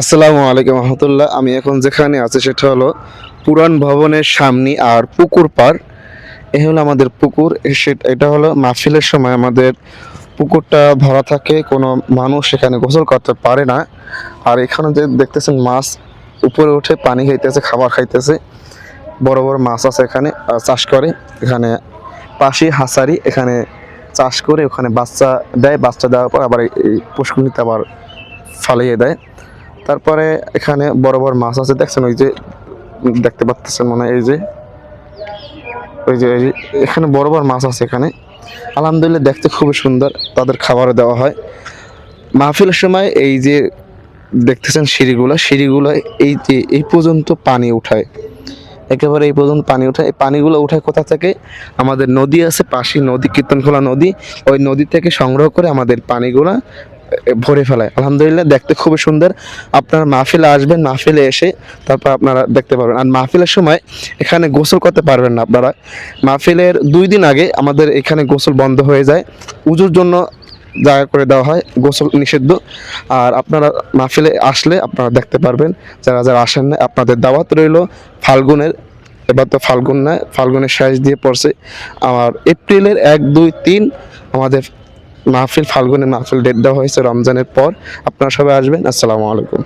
আসসালামু আলাইকুম রহমতুল্লাহ। আমি এখন যেখানে আছি সেটা হলো পুরান ভবনের সামনে আর পুকুর পার। এ হলো আমাদের পুকুর। এটা হলো মাহফিলের সময় আমাদের পুকুরটা ভরা থাকে, কোনো মানুষ এখানে গোসল করতে পারে না। আর এখানে যে দেখতেছেন মাছ উপরে উঠে পানি খাইতেছে, খাবার খাইতেছে। বড় বড় মাছ আছে এখানে, চাষ করে এখানে। পাশে হাসারি, এখানে চাষ করে ওখানে বাচ্চা দেয়, বাচ্চা দেওয়ার পর আবার এই পুষ্করিণীতে আবার ফালিয়ে দেয়। তারপরে এখানে বড় বড় মাছ আছে, দেখছেন ওই যে দেখতে পাচ্ছেন মনে হয়, এই যে এখানে বড় বড় মাছ আছে এখানে। আলহামদুলিল্লাহ, দেখতে খুবই সুন্দর। তাদের খাবারও দেওয়া হয় মাহফিলের সময়। এই যে দেখতেছেন সিঁড়িগুলো এই যে এই পর্যন্ত পানি উঠায়, একেবারে এই পর্যন্ত পানি উঠায়। এই পানিগুলো উঠায় কোথা থেকে? আমাদের নদী আছে পাশে, নদী কীর্তনখোলা নদী। ওই নদী থেকে সংগ্রহ করে আমাদের পানিগুলা ভরে ফেলায়। আলহামদুলিল্লাহ, দেখতে খুবই সুন্দর। আপনারা মাহফিলে আসবেন, মাহফিলে এসে তারপর আপনারা দেখতে পারবেন। আর মাহফিলের সময় এখানে গোসল করতে পারবেন না আপনারা। মাহফিলের 2 দিন আগে আমাদের এখানে গোসল বন্ধ হয়ে যায়, উজুর জন্য জায়গা করে দেওয়া হয়, গোসল নিষিদ্ধ। আর আপনারা মাহফিলে আসলে আপনারা দেখতে পারবেন। যারা যারা আসেন না, আপনাদের দাওয়াত রইল ফাল্গুনের। এবার তো ফাল্গুন না, ফাল্গুনের শেষ দিয়ে পড়ছে। আমার এপ্রিলের 1, 2, 3 আমাদের মাহফিল, ফাল্গুনের মাহফিল ডেট দেওয়া হয়েছে রমজানের পর। আপনারা সবাই আসবেন। আসসালামু আলাইকুম।